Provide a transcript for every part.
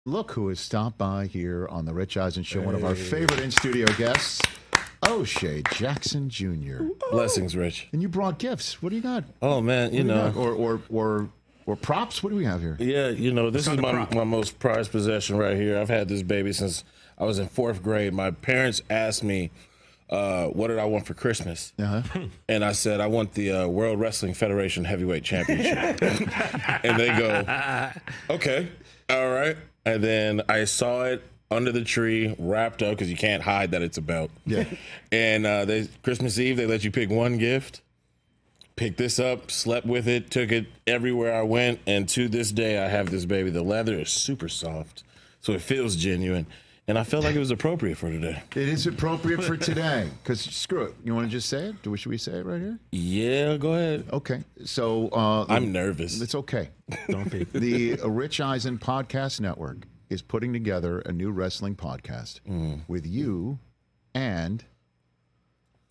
Look who has stopped by here on the Rich Eisen Show, one of our favorite in-studio guests, O'Shea Jackson Jr. Blessings, Rich. And you brought gifts. What do you got? Oh, man, you know. Or props? What do we have here? Yeah, you know, this is my most prized possession right here. I've had this baby since I was in 4th grade. My parents asked me, what did I want for Christmas? And I said, I want the World Wrestling Federation Heavyweight Championship. And they go, okay, all right. And then I saw it under the tree, wrapped up, because you can't hide that it's a belt. Yeah. And Christmas Eve, they let you pick one gift. Picked this up, slept with it, took it everywhere I went, and to this day, I have this baby. The leather is super soft, so it feels genuine. And I felt like it was appropriate for today. It is appropriate for today, because screw it. You want to just say it? Should we say it right here? Yeah, go ahead. Okay. So I'm nervous. It's okay. Don't be. The Rich Eisen Podcast Network is putting together a new wrestling podcast with you and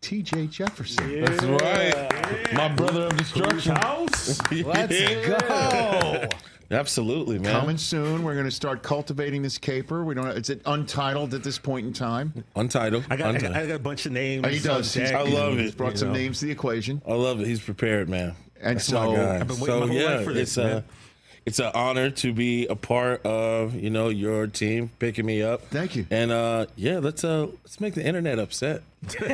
TJ Jefferson. Yeah. That's right. My brother of destruction. House? Let's go. Absolutely, man. Coming soon. We're going to start cultivating this caper. We don't. It's untitled at this point in time. Untitled. I got a bunch of names. He does. I love it. He's brought some names to the equation. I love it. He's prepared, man. And That's my guy. I've been waiting my whole life for this, man. It's an honor to be a part of, your team picking me up. Thank you. And let's make the internet upset. Well,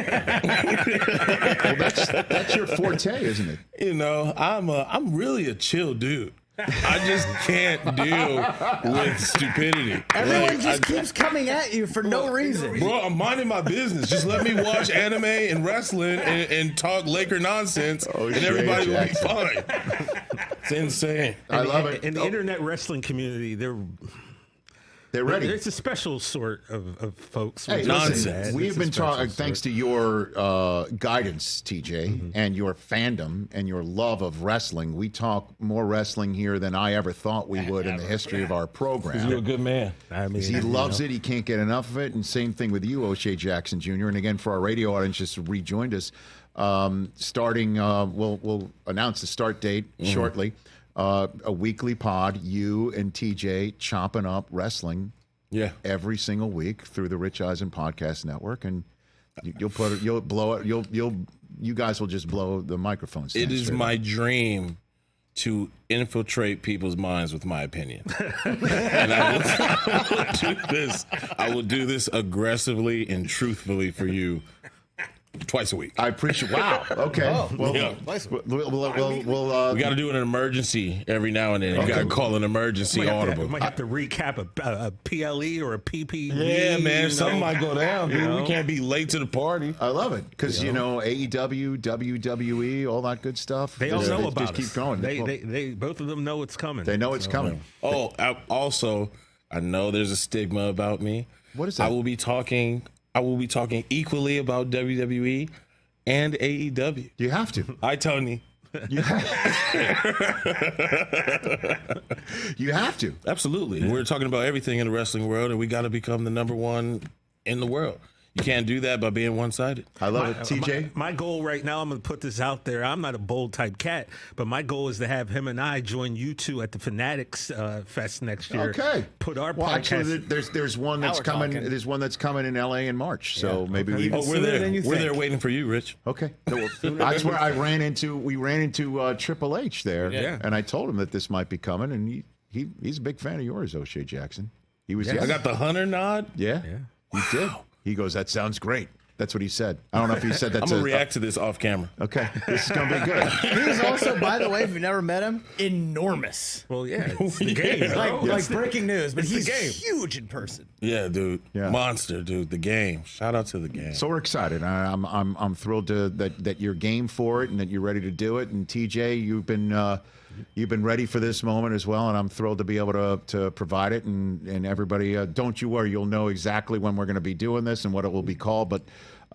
that's your forte, isn't it? I'm really a chill dude. I just can't deal with stupidity. Everyone just keeps coming at you for no reason. Bro, I'm minding my business. Just let me watch anime and wrestling and talk Laker nonsense, and everybody will be fine. It's insane. I love it. In the internet wrestling community, they're ready. It's a special sort of folks. Hey, nonsense. We've been talking, thanks to your guidance, TJ, and your fandom and your love of wrestling. We talk more wrestling here than I ever thought we would in the history of our program. You're a good man. I mean, He loves it. He can't get enough of it. And same thing with you, O'Shea Jackson Jr. And again, for our radio audience, just rejoined us. Starting, we'll announce the start date shortly. A weekly pod, you and TJ chopping up wrestling every single week through the Rich Eisen Podcast Network, and you'll blow it. You guys will just blow the microphone stand. It is my dream to infiltrate people's minds with my opinion. And I will do this aggressively and truthfully for you. Twice a week. I appreciate. Wow. Okay. Oh, well, yeah. we'll we got to do an emergency every now and then. You got to call an emergency audible. We might have to recap a PLE or a PPE. Yeah, man. Something might go down. Dude. We can't be late to the party. I love it because AEW, WWE, all that good stuff. They all know about it. Just keep going. They both of them know it's coming. They know it's coming. Oh, I know there's a stigma about me. What is that? I will be talking equally about WWE and AEW. You have to. Hi, Tony. You have to. Absolutely. Yeah. We're talking about everything in the wrestling world, and we got to become the number one in the world. You can't do that by being one-sided. I love it. TJ? My goal right now, I'm going to put this out there. I'm not a bold type cat, but my goal is to have him and I join you two at the Fanatics Fest next year. Okay. Put our podcast. Actually, there's one that's coming. Talking. There's one that's coming in LA in March. So maybe we. Oh, we're there. We're there waiting for you, Rich. Okay. That's where we ran into Triple H there, and I told him that this might be coming, and he's a big fan of yours, O'Shea Jackson. He was. I got the Hunter nod. Yeah. He did. He goes, that sounds great. That's what he said. I don't know if he said that. I'm going to react to this off camera. Okay. This is going to be good. He's also, by the way, if you've never met him, enormous. Well, yeah. It's the game. Like breaking news, but he's the game. Huge in person. Yeah, dude. Yeah. Monster, dude. The game. Shout out to the game. So we're excited. I'm thrilled that you're game for it and that you're ready to do it. And TJ, you've been ready for this moment as well, and I'm thrilled to be able to provide it. And everybody, don't you worry, you'll know exactly when we're going to be doing this and what it will be called. But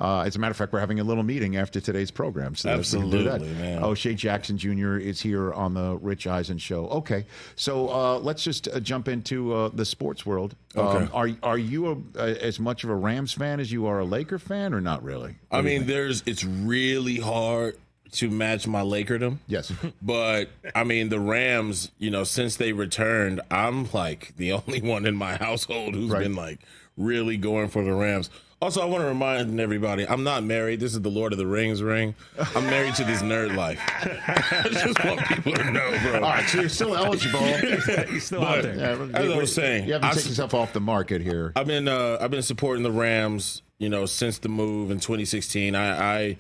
as a matter of fact, we're having a little meeting after today's program. So absolutely, man. O'Shea Jackson Jr. is here on the Rich Eisen Show. Okay, so let's just jump into the sports world. Okay. Are you as much of a Rams fan as you are a Laker fan, or not really? I mean, it's really hard to match my Lakerdom. Yes. But I mean, the Rams, since they returned, I'm like the only one in my household who's been like really going for the Rams. Also, I want to remind everybody, I'm not married. This is the Lord of the Rings ring. I'm married to this nerd life. I just want people to know, bro. All right, so you're still eligible. You're still out there. As I was saying, you haven't taken yourself off the market here. I've been supporting the Rams, since the move in 2016. I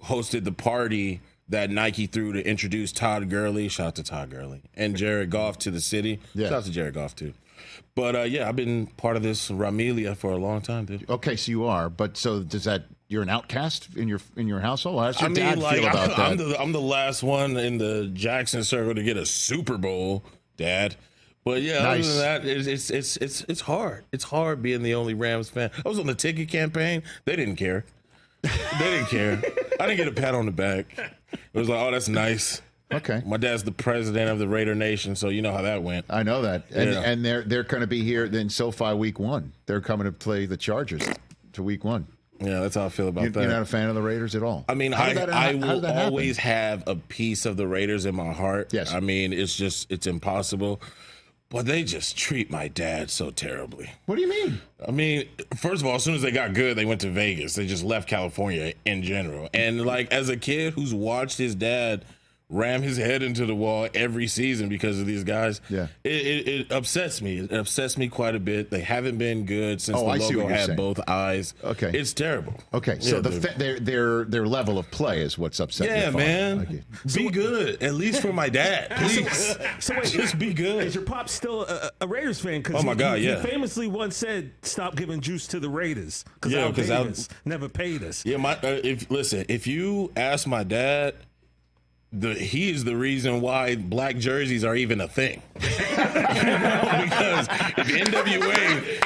hosted the party that Nike threw to introduce Todd Gurley. Shout out to Todd Gurley and Jared Goff to the city. Yeah. Shout out to Jared Goff too. But I've been part of this Ramilia for a long time, dude. Okay, so you are, but so does that? You're an outcast in your household. How does your dad feel about that? I'm the last one in the Jackson circle to get a Super Bowl, Dad. But yeah, Nice. other than that, it's hard. It's hard being the only Rams fan. I was on the ticket campaign. They didn't care. They didn't care. I didn't get a pat on the back. It was like, oh, that's nice. Okay. My dad's the president of the Raider Nation, so you know how that went. I know that, and Yeah. and they're going to be here in SoFi Week 1. They're coming to play the Chargers to Week 1. Yeah, that's how I feel about that. You're not a fan of the Raiders at all. I mean, I will always have a piece of the Raiders in my heart. Yes. I mean, it's impossible. But they just treat my dad so terribly. What do you mean? I mean, first of all, as soon as they got good, they went to Vegas. They just left California in general. And like, as a kid who's watched his dad ram his head into the wall every season because of these guys, yeah, it upsets me. It upsets me quite a bit. They haven't been good since the logo had both eyes. Okay, it's terrible. Okay, so their level of play is what's upsetting. Yeah, man. Be good, at least for my dad, please. So wait, just be good. Is your pop still a Raiders fan? Oh my God, he yeah. famously once said, "Stop giving juice to the Raiders because Davis never paid us." Yeah, if you ask my dad, he is the reason why black jerseys are even a thing. Because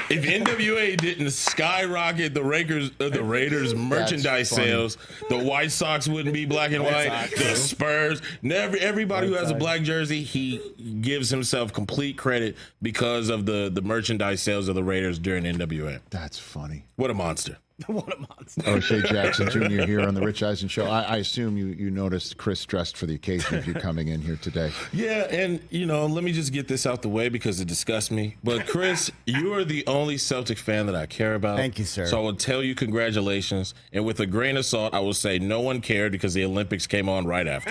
if NWA didn't skyrocket the Raiders merchandise sales, the White Sox wouldn't be black and white. The Spurs, everybody who has a black jersey, he gives himself complete credit because of the merchandise sales of the Raiders during NWA. That's funny. What a monster. What a monster. O'Shea Jackson Jr. here on the Rich Eisen Show. I assume you noticed Chris dressed for the occasion of you coming in here today. Yeah, and, let me just get this out the way because it disgusts me. But, Chris, you are the only Celtic fan that I care about. Thank you, sir. So I will tell you congratulations. And with a grain of salt, I will say no one cared because the Olympics came on right after.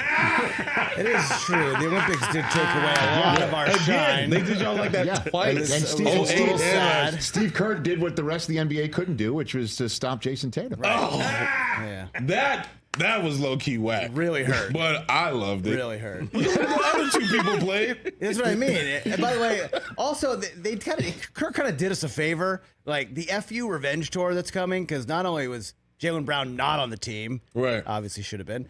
It is true. The Olympics did take away a lot of our shine. They did y'all like that twice. And Steve Kerr did what the rest of the NBA couldn't do, which was to stop Jason Tatum. Right. Oh, yeah. That was low-key whack. Really hurt. But I loved it. Really hurt. The other two people played. That's what I mean. And by the way, also, Kirk kind of did us a favor. Like, the FU revenge tour that's coming, because not only was Jaylen Brown not on the team, right? Obviously should have been.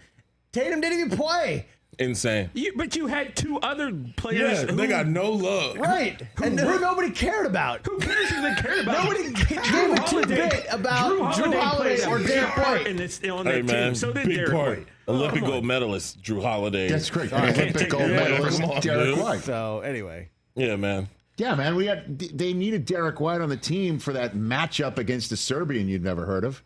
Tatum didn't even play. Insane. But you had two other players. Yeah, they got no love. Right. And who nobody cared about. Who cares who they cared about? Nobody gave a two-bit about Drew Holiday or Derek White. On that team. So did Derek White. Olympic gold medalist Drew Holiday. That's great. Olympic gold medalist Derek White. So, anyway. Yeah, man. Yeah, man. They needed Derek White on the team for that matchup against the Serbian you'd never heard of.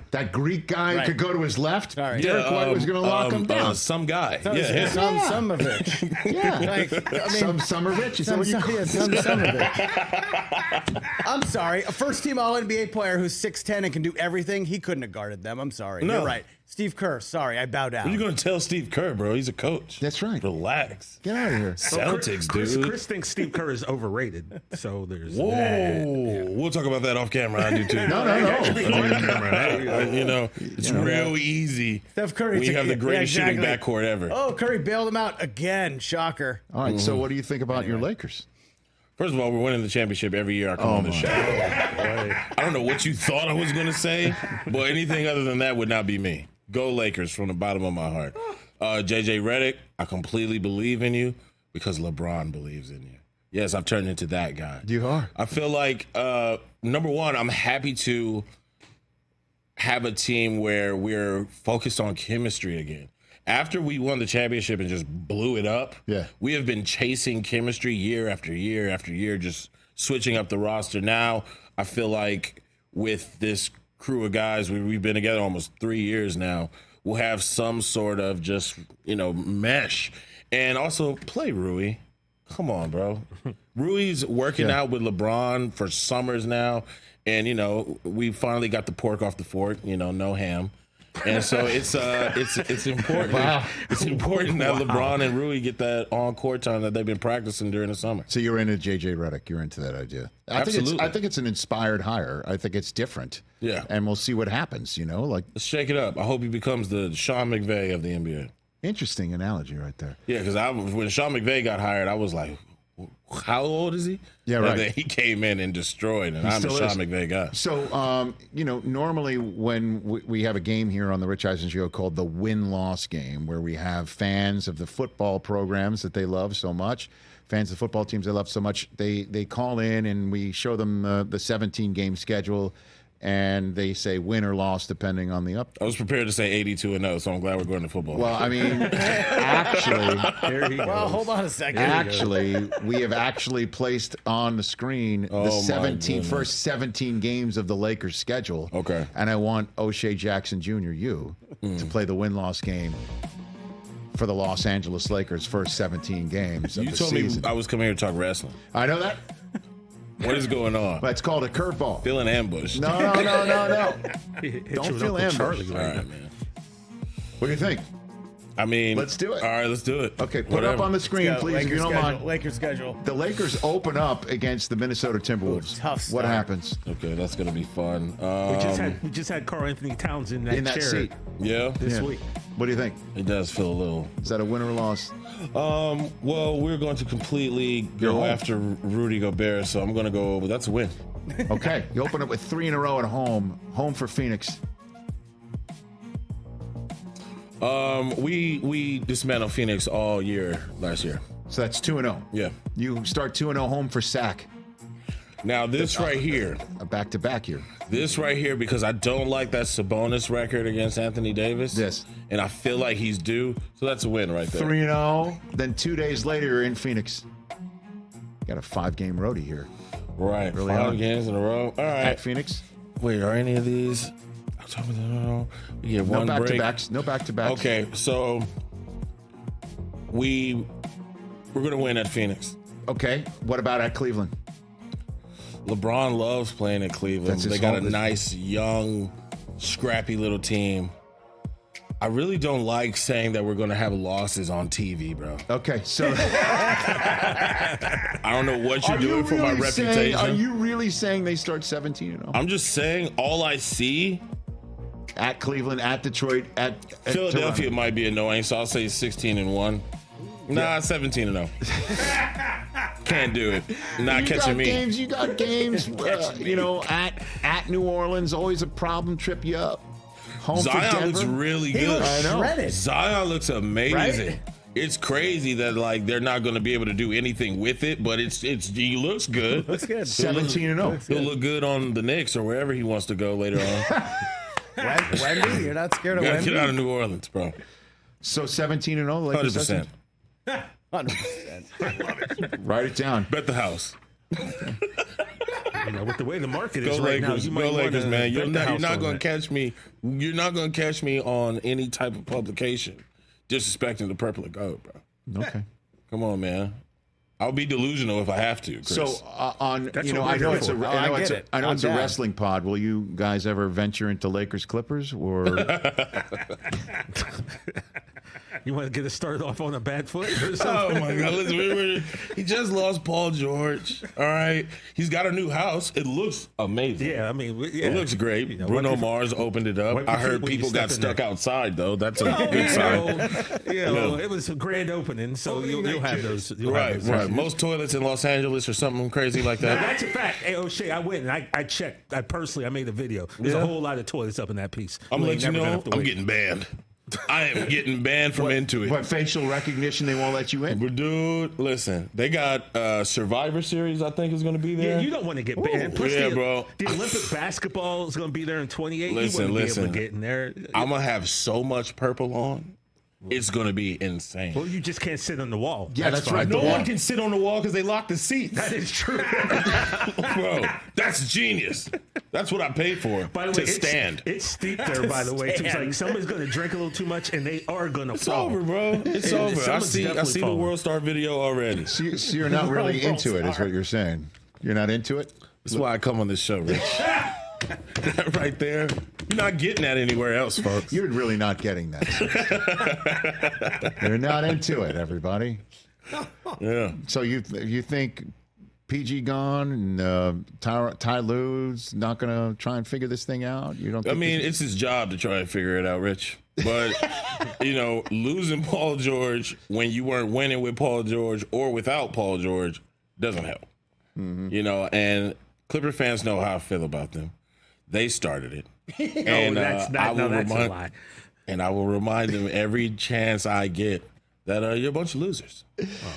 That Greek guy could go to his left. Right. Derek White was going to lock him down. Some guy. Somovich. Somovich. Is that what you call it? Somovich. I'm sorry. A first-team All-NBA player who's 6'10" and can do everything, he couldn't have guarded them. I'm sorry. No. You're right. Steve Kerr, sorry, I bow down. What are you going to tell Steve Kerr, bro? He's a coach. That's right. Relax. Get out of here. Celtics, dude. Chris thinks Steve Kerr is overrated. So there's Whoa. that. Yeah. We'll talk about that off camera. I do too. No. It's real easy. Steph Curry. We have the greatest shooting backcourt ever. Oh, Curry bailed him out again. Shocker. All right, so what do you think about your Lakers? First of all, we're winning the championship every year I come on the show. I don't know what you thought I was going to say, but anything other than that would not be me. Go Lakers from the bottom of my heart. JJ Redick, I completely believe in you because LeBron believes in you. Yes, I've turned into that guy. You are. I feel like, number one, I'm happy to have a team where we're focused on chemistry again. After we won the championship and just blew it up, we have been chasing chemistry year after year after year, just switching up the roster. Now, I feel like with this crew of guys, we've been together almost 3 years now, will have some sort of just, mesh. And also play Rui. Come on, bro. Rui's working out with LeBron for summers now. And, we finally got the pork off the fork, no ham. And so it's important. Wow. It's important that LeBron and Rui get that on-court time that they've been practicing during the summer. So you're into JJ Redick. You're into that idea. Absolutely. I think it's an inspired hire. I think it's different. Yeah. And we'll see what happens, Let's shake it up. I hope he becomes the Sean McVay of the NBA. Interesting analogy right there. Yeah, because when Sean McVay got hired, I was like, how old is he? Yeah, right. And then he came in and destroyed, and I'm a Sean McVay guy. So, normally when we have a game here on the Rich Eisen Show called the win-loss game, where we have fans of the football programs that they love so much, fans of the football teams they love so much, they call in and we show them the 17-game schedule, and they say win or loss depending on the up. I was prepared to say 82-0, so I'm glad we're going to football. Well, I mean, actually, hold on a second. Actually, we have actually placed on the screen the first 17 games of the Lakers schedule. Okay. And I want O'Shea Jackson Jr., to play the win-loss game for the Los Angeles Lakers' first 17 games of you the told season. me I was coming here to talk wrestling. I know that. What is going on? But it's called a curveball. Feeling ambushed. No. Don't feel ambushed. All right, man. What do you think? I mean, let's do it. All right, let's do it. Okay, put it up on the screen, please, if you don't mind. Lakers schedule. The Lakers open up against the Minnesota Timberwolves. Tough start. What happens? Okay, that's gonna be fun. We just had Karl Anthony Towns in that chair seat. Yeah, this week. What do you think? It does feel a little. Is that a win or a loss? Well, we're going to completely go after Rudy Gobert, so I'm going to go over. That's a win. Okay, you open up with 3 in a row at home for Phoenix. We dismantled Phoenix all year last year. So that's 2-0. Yeah. You start 2-0 home for Sac. Now this right here, a back-to-back here. This right here, because I don't like that Sabonis record against Anthony Davis. Yes. And I feel like he's due. So that's a win right there. 3-0. Then 2 days later, you're in Phoenix. Got a 5-game roadie here. Right. Early 5 on. games in a row. All right. At Phoenix. Wait, are any of these? We get No one break. back-to-backs. No back-to-backs. Okay, so we're gonna win at Phoenix. Okay. What about at Cleveland? LeBron loves playing at Cleveland. They got a nice, young, scrappy little team. I really don't like saying that we're going to have losses on TV, bro. Okay, so I don't know what you're doing for my reputation. Are you really saying they start 17-0? I'm just saying all I see. At Cleveland, at Detroit, at Philadelphia Toronto. might be annoying, so I'll say 16-1. Nah, 17-0. Can't do it. Not catching me. You got games. At New Orleans, always a problem. Trip you up. Home for Zion Denver. looks really He good. looks shredded. Zion looks amazing. Right? It's crazy that they're not going to be able to do anything with it, but he looks good. Looks good. 17-0. He'll look good on the Knicks or wherever he wants to go later on. Wendy, you're not scared of Gotta Wendy? get out of New Orleans, bro. So 17-0. Lakers 100%. 100%. Write it down. Bet the house. With the way the market Go is right now, Lakers. you Go might Lakers, wanna man. bet the You're house not on going that. to catch me. You're not going to catch me on any type of publication disrespecting the purple and gold, bro. Okay. Come on, man. I'll be delusional if I have to, Chris. So I know what it's we're a here for. I know I'm it's a down. wrestling pod. Will you guys ever venture into Lakers Clippers or? You want to get us started off on a bad foot or something? Oh my God! Listen, he just lost Paul George. All right, he's got a new house. It looks amazing. Yeah, I mean, It looks great. Bruno Mars opened it up. wipe I your heard feet when you people got step in stuck there. outside though. That's a good sign. It was a grand opening, so you'll have those. You'll have Right, those right. issues. Most toilets in Los Angeles or something crazy like Now, that. that's a fact. Hey, O'Shea, I went and I checked. I made a video. There's a whole lot of toilets up in that piece. I'm ain't letting you never gonna know, have to I'm wait. getting banned. I am getting banned from Intuit. What facial recognition? They won't let you in. But dude, listen, they got Survivor Series. I think is going to be there. Yeah, you don't want to get banned. Plus, yeah, the, bro. The Olympic basketball is going to be there in 28. Listen, you wouldn't be able listen. to get in there. I'm gonna have so much purple on. It's gonna be insane. Well, you just can't sit on the wall. Yeah, that's fine. right. No Yeah. one can sit on the wall because they locked the seats. That is true. Bro, that's genius. That's what I paid for. By the to way, stand. It's steep there, by the way. It's like someone's going to drink a little too much, and they are going to fall. It's over, bro. It's over. I see the World Star video already. So you're not really into it, is what you're saying. You're not into it? That's why I come on this show, Rich. That right there. You're not getting that anywhere else, folks. You're really not getting that. You're not into it, everybody. Yeah. So you think PG gone and Ty Lue's not going to try and figure this thing out? You don't? I mean, it's his job to try and figure it out, Rich. But losing Paul George when you weren't winning with Paul George or without Paul George doesn't help. Mm-hmm. And Clipper fans know how I feel about them. They started it. And that's a lie. And I will remind them every chance I get that you're a bunch of losers.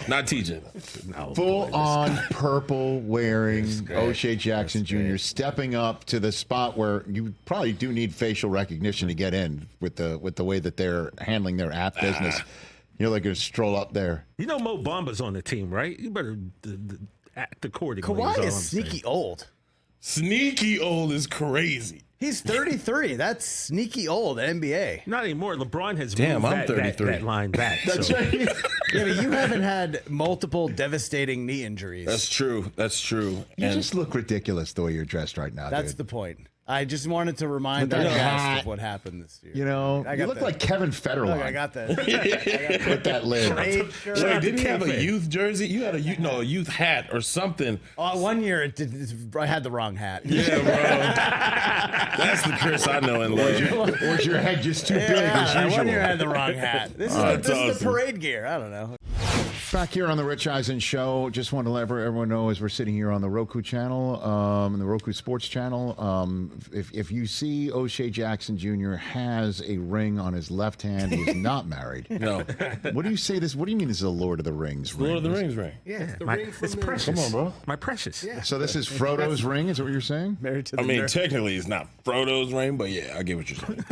Not TJ. No, full on purple wearing O'Shea Jackson Jr. stepping up to the spot where you probably do need facial recognition to get in with the way that they're handling their app business. You're like going to stroll up there. Mo Bamba's on the team, right? You better act accordingly. Kawhi is sneaky old. Sneaky old is crazy. He's 33. That's sneaky old at NBA. Not anymore. LeBron has moved I'm 33. That line back. That's right. Yeah, but you haven't had multiple devastating knee injuries. That's true. You just look ridiculous the way you're dressed right now. That's the point. I just wanted to remind our guests of what happened this year. You look like Kevin Federline. Look, I got that. With that lid. Wait, didn't he have a youth jersey? You had a youth hat or something. 1 year I had the wrong hat. Yeah, bro. That's the Chris I know and love. Or is your head just too big as usual? 1 year I had the wrong hat. This is the parade gear. I don't know. Back here on the Rich Eisen Show, just want to let everyone know as we're sitting here on the Roku channel, the Roku Sports channel, if you see O'Shea Jackson Jr. has a ring on his left hand, he is not married. No. What do you say this? What do you mean this is a Lord of the Rings ring? Lord of the Rings ring. Yeah, it's the ring from precious. Come on, bro. My precious. Yeah. So this is Frodo's ring, is that what you're saying? Married to the nerd. Technically it's not Frodo's ring, but yeah, I get what you're saying.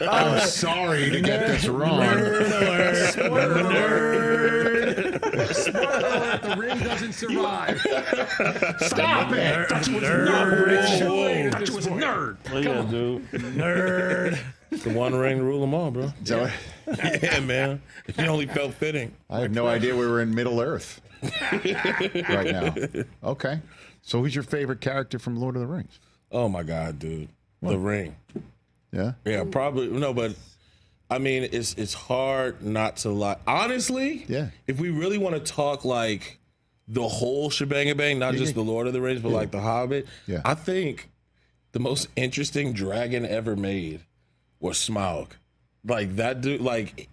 I'm sorry to get this wrong. Nerd. Spoiler alert, the ring doesn't survive. Stop it! Thought you was a nerd. Thought you was a nerd. Well, yeah, dude. Nerd. The one ring to rule them all, bro. Is that what- Yeah, man. It only felt fitting. I have no idea we were in Middle Earth right now. Okay. So who's your favorite character from Lord of the Rings? Oh, my God, dude. The ring. Yeah? Yeah, probably. No, but I mean, it's hard not to lie. Honestly, Yeah. if we really want to talk like the whole shebang, not just the Lord of the Rings, but like the Hobbit, Yeah. I think the most interesting dragon ever made was Smaug. Like that dude, like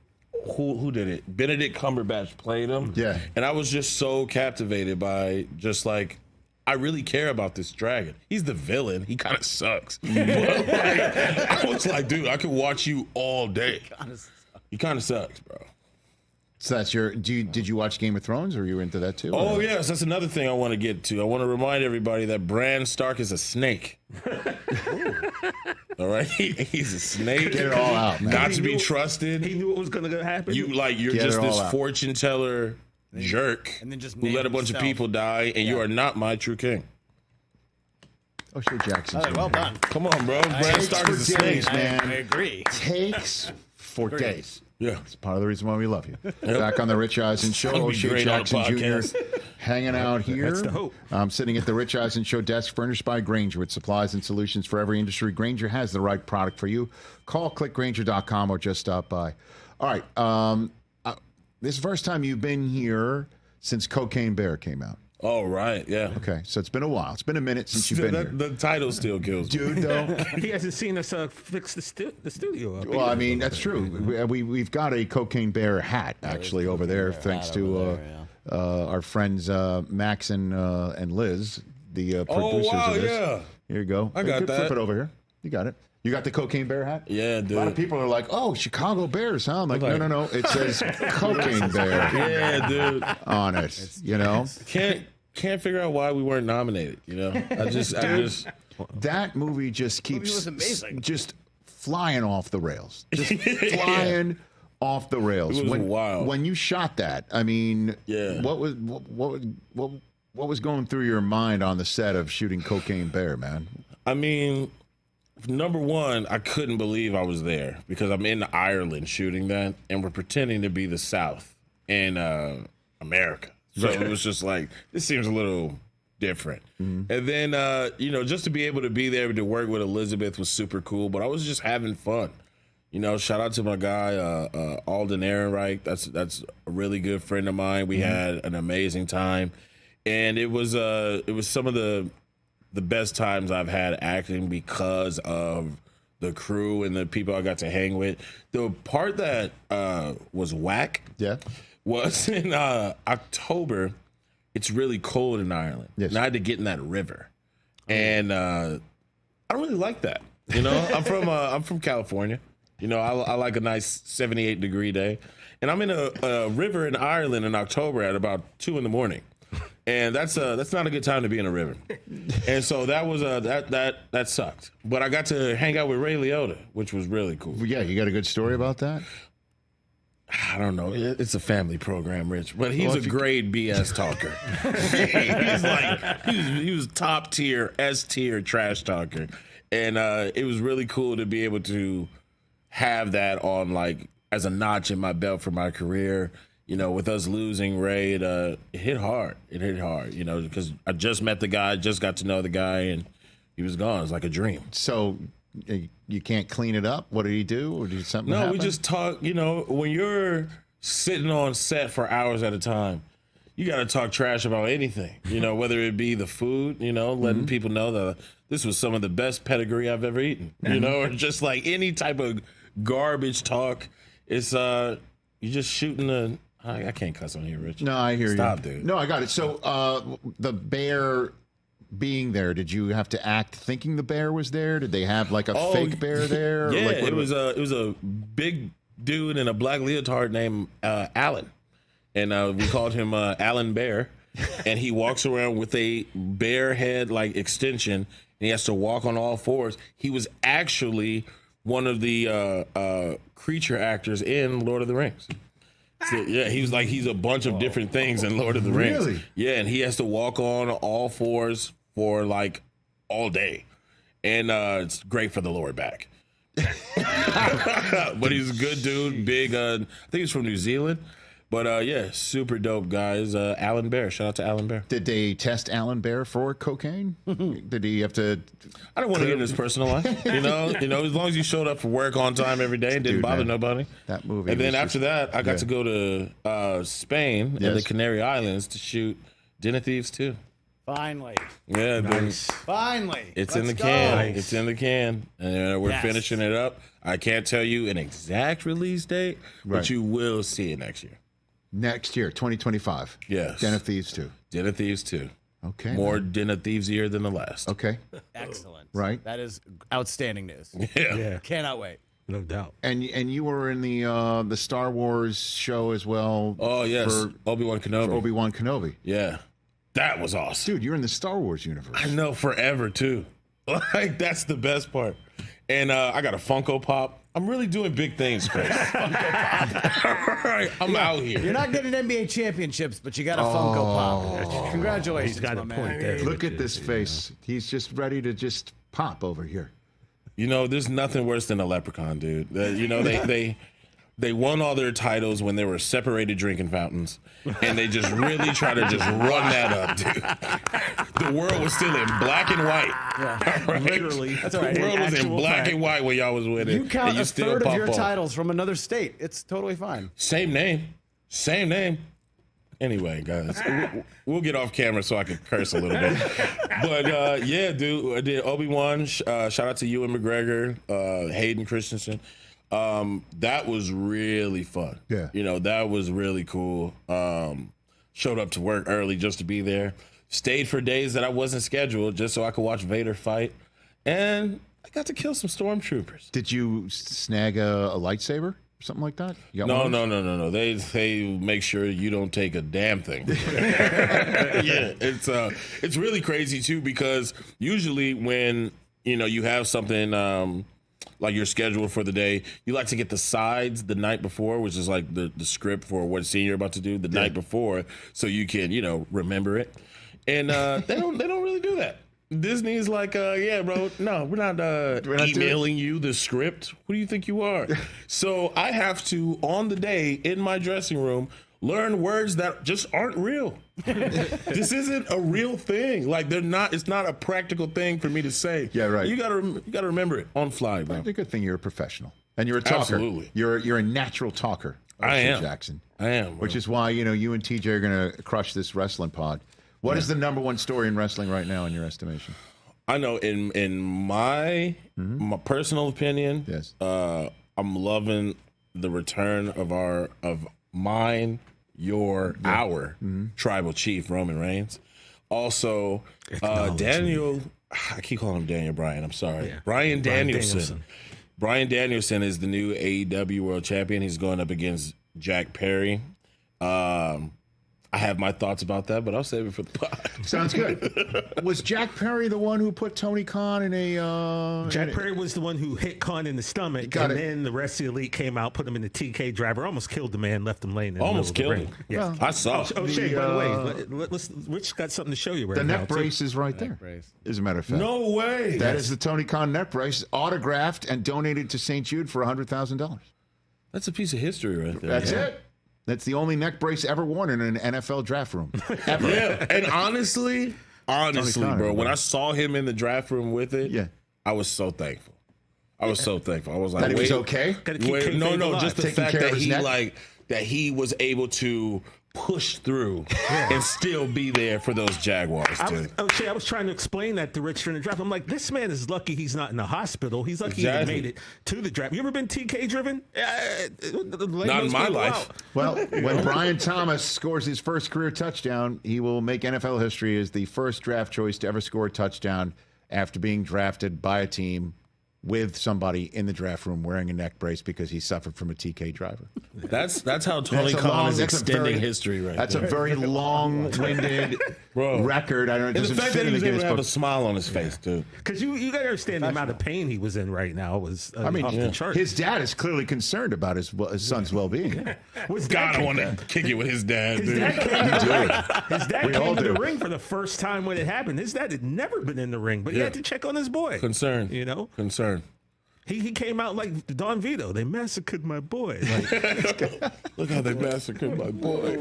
who did it? Benedict Cumberbatch played him. Yeah. And I was just so captivated by just like, I really care about this dragon. He's the villain. He kind of sucks. But like, I was like, dude, I could watch you all day. He kind of sucks, bro. So that's did you watch Game of Thrones or are you into that too? Oh, yes. That's another thing I want to get to. I want to remind everybody that Bran Stark is a snake. All right? He's a snake. Get it all out, man. Not to be trusted. He knew what was going to happen. You're Get just it all this out. fortune teller jerk and then just who let a bunch of himself. people die, and you are not my true king. O'Shea Jackson. All right, well done. Come on, bro. Bran Stark is a for days, snake. man. I agree. Takes for days. Yeah. It's part of the reason why we love you. Back on the Rich Eisen Show, gonna be O'Shea great on a Jackson Jr. podcast. hanging out here. That's the hope. I'm sitting at the Rich Eisen Show desk, furnished by Grainger with supplies and solutions for every industry. Grainger has the right product for you. Call clickgrainger.com or just stop by. All right. This is the first time you've been here since Cocaine Bear came out. Oh, right. Yeah. Okay, so it's been a while. It's been a minute since you've been here. The title still kills me. Dude, though. He hasn't seen us fix the studio up. Well, I mean, that's true. We've got a Cocaine Bear hat, actually, over there, thanks to our friends Max and Liz, the producers wow, of this. yeah. Here you go. I got Flip that. it over here. You got it. You got the Cocaine Bear hat? Yeah, dude. A lot of people are like, oh, Chicago Bears, huh? I'm like, no. It says Cocaine Bear Yeah, dude. on it, you know? Can't figure out why we weren't nominated, you know? I just That movie just keeps was amazing. just flying off the rails. Just flying off the rails. It was wild. When you shot that, I mean, Yeah. what What was going through your mind on the set of shooting Cocaine Bear, man? I mean, number one, I couldn't believe I was there because I'm in Ireland shooting that, and we're pretending to be the South in America. So it was just like, this seems a little different. And then, just to be able to be there to work with Elizabeth was super cool, but I was just having fun. Shout out to my guy, Alden Ehrenreich. That's a really good friend of mine. We had an amazing time. And it was some of the best times I've had acting because of the crew and the people I got to hang with. The part that was whack was in October. It's really cold in Ireland. Yes. And I had to get in that river. And I don't really like that. I'm from California. I like a nice 78-degree day. And I'm in a river in Ireland in October at about 2 a.m. And that's not a good time to be in a river. And so that was that sucked. But I got to hang out with Ray Liotta, which was really cool. Yeah, you got a good story about that? I don't know. It's a family program, Rich. But he's a great BS talker. he was top tier, S tier trash talker. And it was really cool to be able to have that on as a notch in my belt for my career. With us losing Ray, it hit hard. It hit hard, because I just met the guy, just got to know the guy, and he was gone. It was like a dream. So you can't clean it up? What did he do? Or did something happen? We just talk, when you're sitting on set for hours at a time, you got to talk trash about anything, whether it be the food, letting people know that this was some of the best pedigree I've ever eaten, or just like any type of garbage talk. It's, you're just shooting I can't cuss on here, Rich. No, I hear you. Stop, dude. No, I got it. So the bear being there, did you have to act thinking the bear was there? Did they have like a fake bear there? Yeah, it was a big dude in a black leotard named Alan. And we called him Alan Bear. And he walks around with a bear head extension, and he has to walk on all fours. He was actually one of the creature actors in Lord of the Rings. So, yeah, he's a bunch of different things in Lord of the Rings. Really? Yeah, and he has to walk on all fours for all day. And it's great for the lower back. But he's a good dude, big. I think he's from New Zealand. But yeah, super dope guys. Alan Bear, shout out to Alan Bear. Did they test Alan Bear for cocaine? Did he have to? I don't want to get in his personal life. As long as you showed up for work on time every day and didn't bother nobody. That movie. And then after that, I got to go to Spain and the Canary Islands to shoot Den of Thieves 2. Finally. Yeah, nice. Finally. It's in the can. Nice. It's in the can. And we're finishing it up. I can't tell you an exact release date, but you will see it next year. Next year, 2025. Yes. Den of Thieves 2. Den of Thieves 2. Okay. More Den of Thieves year than the last. Okay. Excellent. Right. That is outstanding news. Yeah. Cannot wait. No doubt. And you were in the Star Wars show as well. Oh, yes. For Obi Wan Kenobi. Obi Wan Kenobi. Yeah. That was awesome. Dude, you're in the Star Wars universe. I know, forever, too. That's the best part. And I got a Funko Pop. I'm really doing big things, Chris. I'm out here. You're not getting NBA championships, but you got a Funko Pop. Congratulations, He's got my a man. point there. Look at this face. He's just ready to just pop over here. There's nothing worse than a leprechaun, dude. They won all their titles when they were separated drinking fountains, and they just really try to just run that up, dude. The world was still in black and white. Yeah. Right? Literally. That's right. The world was in black and white when y'all was winning. You count and you a still third of pop your off. titles from another state. It's totally fine. Same name. Anyway, guys, we'll get off camera so I can curse a little bit. But yeah, dude, I did Obi Wan. Shout out to Ewan McGregor, Hayden Christensen. That was really fun. Yeah. That was really cool. Showed up to work early just to be there. Stayed for days that I wasn't scheduled just so I could watch Vader fight. And I got to kill some stormtroopers. Did you snag a lightsaber? Something like that? You got one No. of those? They make sure you don't take a damn thing. Yeah, it's really crazy too, because usually when you have something like you're scheduled for the day, you like to get the sides the night before, which is like the script for what scene you're about to do the night before, so you can remember it. and they don't really do that. Disney's like, yeah, bro, no, we're not emailing you the script. Who do you think you are? So I have to, on the day in my dressing room, learn words that just aren't real. This isn't a real thing. Like they're not. It's not a practical thing for me to say. Yeah, right. You gotta remember it on fly, bro. It's a good thing you're a professional and you're a talker. Absolutely. You're a natural talker. I am. Jackson. I am. Bro. Which is why you and TJ are going to crush this wrestling pod. What is the number one story in wrestling right now, in your estimation? I know in my personal opinion, yes, I'm loving the return of our tribal chief Roman Reigns. Also, Daniel. I keep calling him Daniel Bryan. I'm sorry, Bryan Danielson. Bryan Danielson is the new AEW World Champion. He's going up against Jack Perry. I have my thoughts about that, but I'll save it for the pod. Sounds good. Was Jack Perry the one who put Tony Khan in a... Jack Perry was the one who hit Khan in the stomach, then the rest of the elite came out, put him in the TK driver, almost killed the man, left him laying in the middle of the ring. Yeah. Well, I saw. Shay, by the way, Rich got something to show you right now. The neck brace is right there, as a matter of fact. No way. That is the Tony Khan neck brace, autographed and donated to St. Jude for $100,000. That's a piece of history right there. That's it. That's the only neck brace ever worn in an NFL draft room. Ever. Yeah, and honestly, bro, when I saw him in the draft room with it, I was so thankful. I was like, that he was okay? No, just the fact that he was able to push through and still be there for those Jaguars. I was trying to explain that to Rich in the draft. I'm like, this man is lucky he's not in the hospital. He's lucky he made it to the draft. You ever been TK driven? Not in my life. Well, when Brian Thomas scores his first career touchdown, he will make NFL history as the first draft choice to ever score a touchdown after being drafted by a team with somebody in the draft room wearing a neck brace because he suffered from a TK driver. That's how Tony Khan is extending history right That's there. A very long-winded record. I don't know. It doesn't the fact fit that he was able to have book. A smile on his face, too. Because you got to understand the amount of pain he was in right now was off the charts. His dad is clearly concerned about his son's well-being. God, I want to kick it with his dad, dude. His dad came to the ring for the first time when it happened. His dad had never been in the ring, but he had to check on his boy. Concern. Concern. He came out like Don Vito. They massacred my boy. Look how they massacred my boy.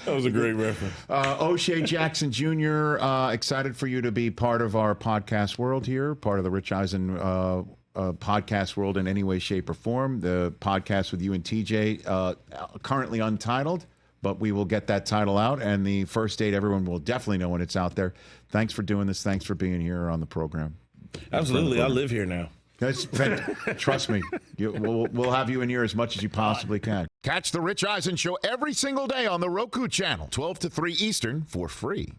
That was a great reference. O'Shea Jackson Jr., excited for you to be part of our podcast world here, part of the Rich Eisen podcast world in any way, shape, or form. The podcast with you and TJ, currently untitled, but we will get that title out, and the first date, everyone will definitely know when it's out there. Thanks for doing this. Thanks for being here on the program. Absolutely. I live here now. Trust me, we'll have you in here as much as you possibly can. Catch the Rich Eisen Show every single day on the Roku channel, 12 to 3 Eastern, for free.